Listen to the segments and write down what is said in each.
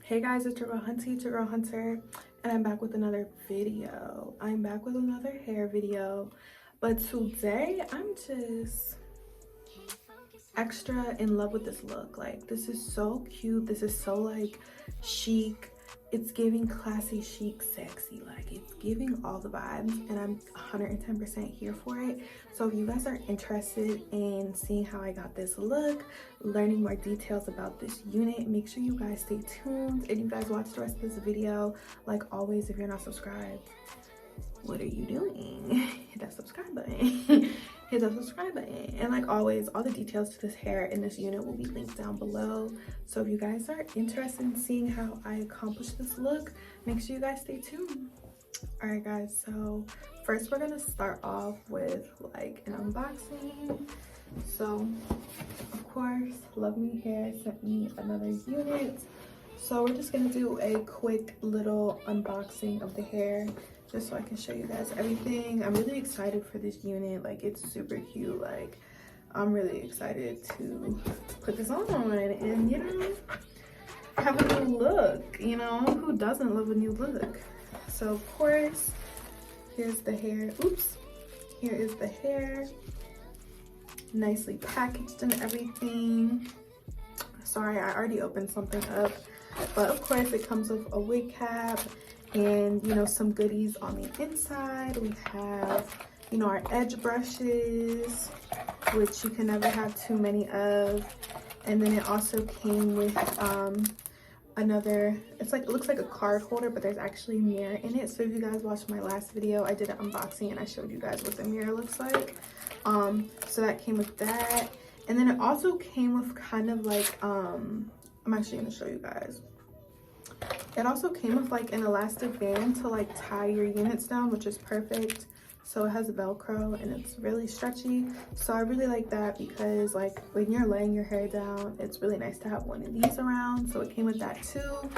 Hey guys, it's your girl Hunty, your girl Hunter, and I'm back with another video. I'm back with another hair video, but today I'm just extra in love with this look. Like, this is so cute. This is so like chic. It's giving classy, chic, sexy. Like, it's giving all the vibes, and I'm 110% here for it. So if you guys are interested in seeing how I got this look, learning more details about this unit, make sure you guys stay tuned and you guys watch the rest of this video. Like always, if you're not subscribed, what are you doing? Hit that subscribe button. Hit that subscribe button. And like always, all the details to this hair in this unit will be linked down below. So if you guys are interested in seeing how I accomplish this look, make sure you guys stay tuned. All right guys, so first we're gonna start off with like an unboxing. So of course, Luvmehair sent me another unit. So we're just gonna do a quick little unboxing of the hair, just so I can show you guys everything. I'm really excited for this unit. Like, it's super cute. Like, I'm really excited to put this on and, you know, have a new look. You know, who doesn't love a new look? So of course, here's the hair. Oops, here is the hair, nicely packaged and everything. Sorry, I already opened something up, but of course it comes with a wig cap and, you know, some goodies on the inside. We have, you know, our edge brushes, which you can never have too many of. And then it also came with another, it's like, it looks like a card holder, but there's actually a mirror in it. So if you guys watched my last video, I did an unboxing and I showed you guys what the mirror looks like. So that came with that. And then it also came with kind of like, I'm actually gonna show you guys. It also came with like an elastic band to like tie your units down, which is perfect. So it has Velcro and it's really stretchy. So I really like that because like when you're laying your hair down, it's really nice to have one of these around. So it came with that too.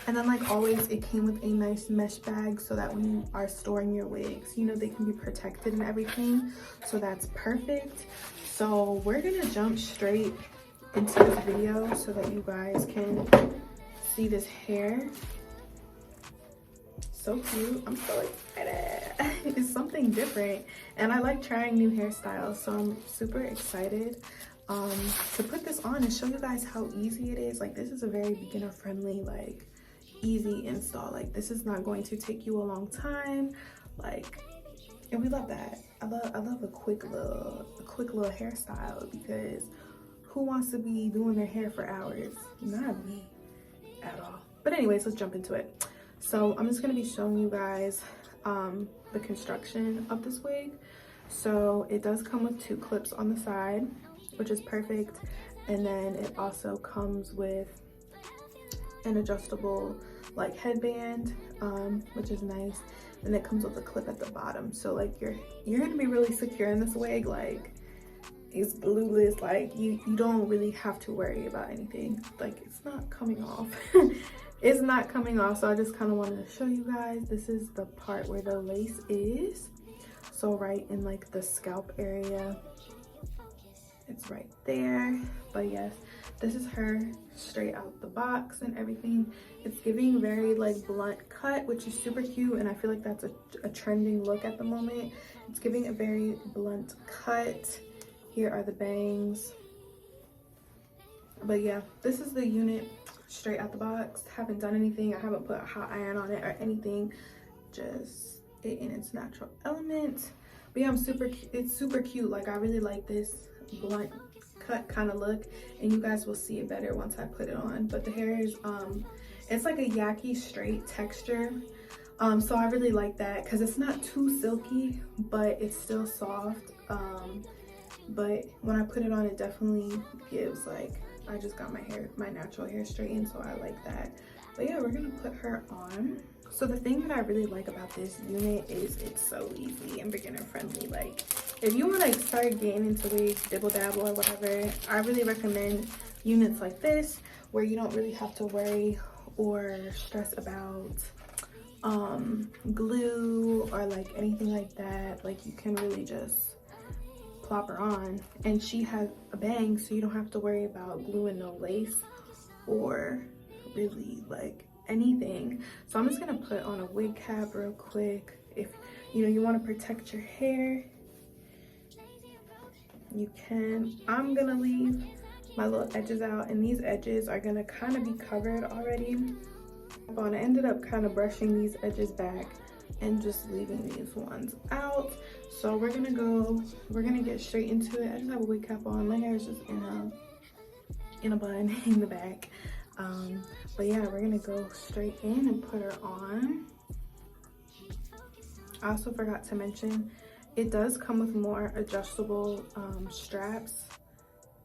And then like always, it came with a nice mesh bag so that when you are storing your wigs, you know, they can be protected and everything. So that's perfect. So we're gonna jump straight into this video so that you guys can see this hair. So cute. I'm so excited. It's something different and I like trying new hairstyles, so I'm super excited to put this on and show you guys how easy it is. Like, this is a very beginner friendly, like easy install. Like, this is not going to take you a long time, like, and we love that. I love a quick little hairstyle, because who wants to be doing their hair for hours? Not me at all. But anyways, let's jump into it. So I'm just gonna be showing you guys the construction of this wig. So it does come with 2 clips on the side, which is perfect. And then it also comes with an adjustable like headband, which is nice. And it comes with a clip at the bottom. So like you're gonna be really secure in this wig. Like, it's glueless. Like you don't really have to worry about anything. Like, it's not coming off. It's not coming off. So I just kind of wanted to show you guys. This is the part where the lace is. So right in like the scalp area, it's right there. But yes, this is her straight out the box and everything. It's giving very like blunt cut, which is super cute, and I feel like that's a trending look at the moment. It's giving a very blunt cut. Here are the bangs. But yeah, this is the unit straight out the box. Haven't done anything. I haven't put a hot iron on it or anything. Just it in its natural element. But yeah, it's super cute. Like, I really like this blunt cut kind of look, and you guys will see it better once I put it on. But the hair is it's like a yaki straight texture. So I really like that because it's not too silky, but it's still soft. But when I put it on, it definitely gives like, I just got my natural hair straightened, so I like that. But yeah, we're gonna put her on. So the thing that I really like about this unit is it's so easy and beginner friendly. Like, if you want to start getting into wigs, dibble dabble or whatever, I really recommend units like this, where you don't really have to worry or stress about glue or like anything like that. Like, you can really just plop her on, and she has a bang, so you don't have to worry about gluing no lace or really like anything. So I'm just gonna put on a wig cap real quick. If you know you want to protect your hair, you can. I'm gonna leave my little edges out, and these edges are gonna kind of be covered already. I ended up kind of brushing these edges back and just leaving these ones out. So we're gonna get straight into it. I just have a wig cap on. My hair is just in a bun in the back. But yeah, we're gonna go straight in and put her on. I also forgot to mention, it does come with more adjustable straps,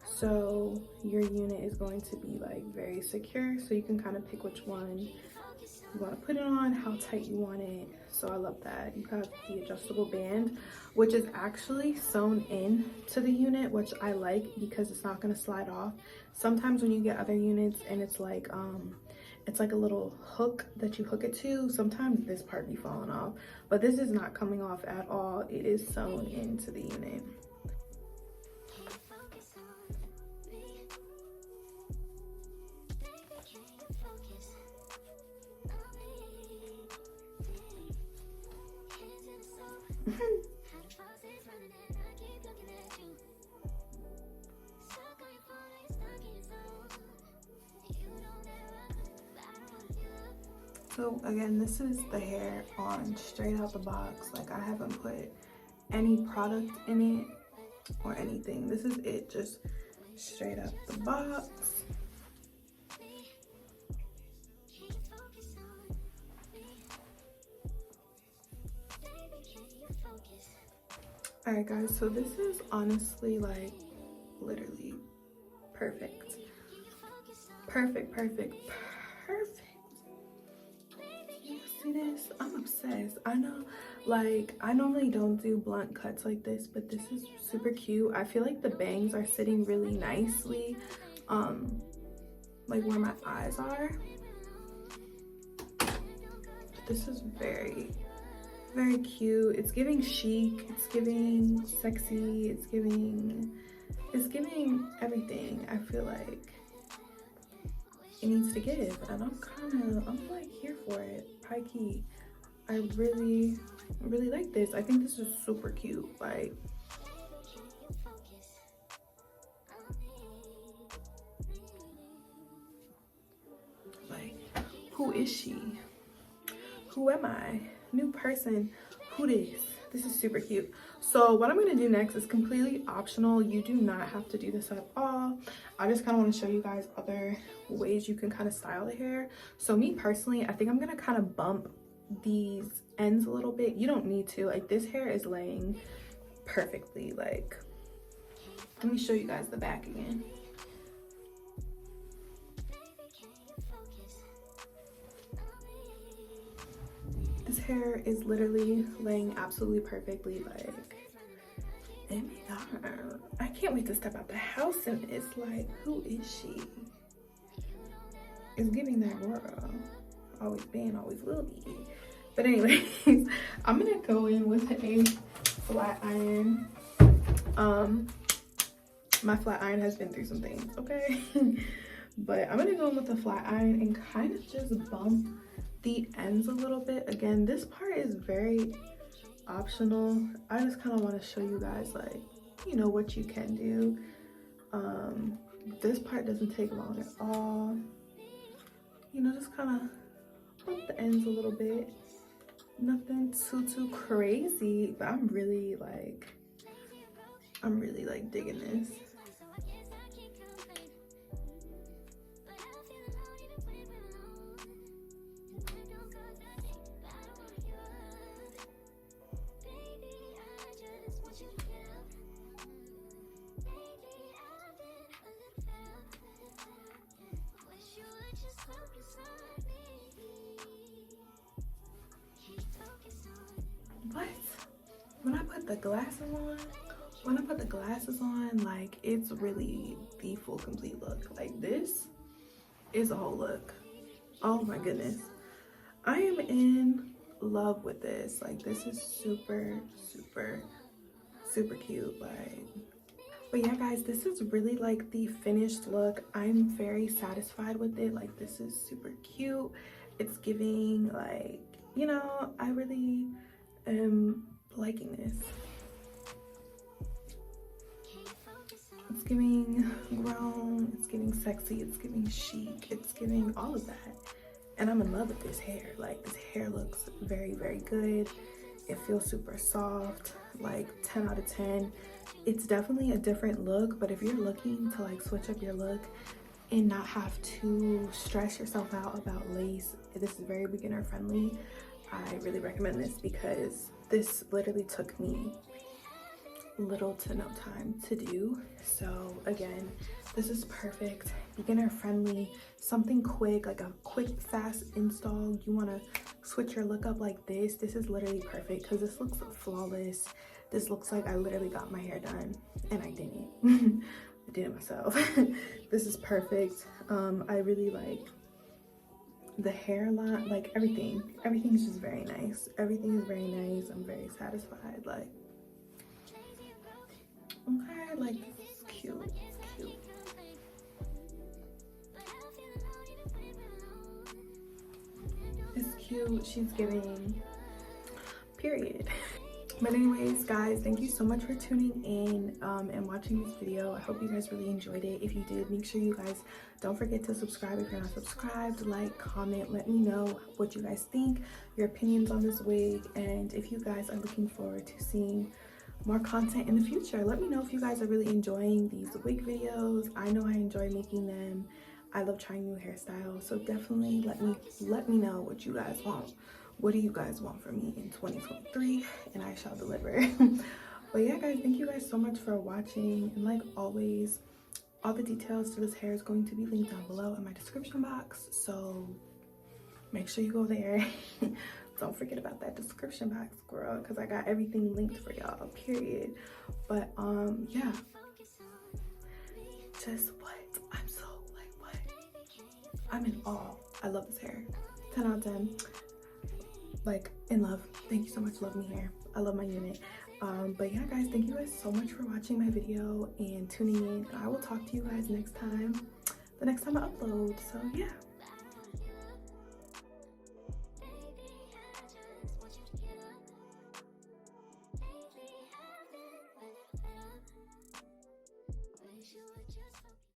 so your unit is going to be like very secure, so you can kind of pick which one you want to put it on, how tight you want it. So I love that. You have the adjustable band, which is actually sewn in to the unit, which I like because it's not going to slide off. Sometimes when you get other units and it's like a little hook that you hook it to, sometimes this part be falling off, but this is not coming off at all. It is sewn into the unit. So again, this is the hair on straight out the box. Like, I haven't put any product in it or anything. This is it, just straight out the box. Alright guys, so this is honestly like literally perfect. Perfect. You see this? I'm obsessed. I know, like, I normally don't do blunt cuts like this, but this is super cute. I feel like the bangs are sitting really nicely, like where my eyes are. This is very cute. It's giving chic, it's giving sexy, it's giving everything I feel like it needs to give, and I'm like here for it. High key, I really like this. I think this is super cute. Like, who is she? Who am I? New person. Who this? This is super cute. So what I'm going to do next is completely optional. You do not have to do this at all. I just kind of want to show you guys other ways you can kind of style the hair. So me personally, I think I'm going to kind of bump these ends a little bit. You don't need to. Like, this hair is laying perfectly. Like, let me show you guys the back again. This hair is literally laying absolutely perfectly. Like, oh my god, I can't wait to step out the house and it's like, who is she? It's giving that girl. Always been, always will be. But anyways, I'm gonna go in with a flat iron. My flat iron has been through some things, okay? But I'm gonna go in with a flat iron and kind of just bump the ends a little bit. Again, this part is very optional. I just kind of want to show you guys, like, you know, what you can do. This part doesn't take long at all. You know, just kind of bump the ends a little bit. Nothing too crazy, but I'm really like digging this. What? When I put the glasses on, like, it's really the full complete look. Like, this is a whole look. Oh my goodness. I am in love with this. Like, this is super cute. Like, But yeah guys, this is really like the finished look. I'm very satisfied with it. Like this is super cute. It's giving like, you know, I really am liking this. It's giving grown, it's giving sexy, it's giving chic, it's giving all of that. And I'm in love with this hair. Like this hair looks very, very good. It feels super soft, like 10 out of 10. It's definitely a different look, but if you're looking to like switch up your look and not have to stress yourself out about lace, this is very beginner friendly. I really recommend this because this literally took me little to no time to do. So again, this is perfect, beginner friendly, something quick, like a quick fast install. You want to switch your look up like this is literally perfect because this looks flawless. This looks like I literally got my hair done and I didn't. I did it myself. This is perfect. I really like the hairline, like everything is just very nice. Everything is very nice. I'm very satisfied. Like, okay, like this is cute. It's cute. It's cute. She's giving period. But anyways guys, thank you so much for tuning in and watching this video. I hope you guys really enjoyed it. If you did, make sure you guys don't forget to subscribe if you're not subscribed. Like, comment, let me know what you guys think, your opinions on this wig, and if you guys are looking forward to seeing more content in the future. Let me know if you guys are really enjoying these wig videos. I know I enjoy making them. I love trying new hairstyles, so definitely let me know what you guys want. What do you guys want from me in 2023, and I shall deliver. But yeah guys, thank you guys so much for watching, and like always, all the details to this hair is going to be linked down below in my description box, so make sure you go there. Don't forget about that description box, girl, because I got everything linked for y'all, period. But yeah, just what, I'm so like, what, I'm in awe. I love this hair. 10 out of 10. Like, in love. Thank you so much, Luvmehair. I love my unit. But yeah guys, thank you guys so much for watching my video and tuning in. I will talk to you guys next time, the next time I upload. So yeah.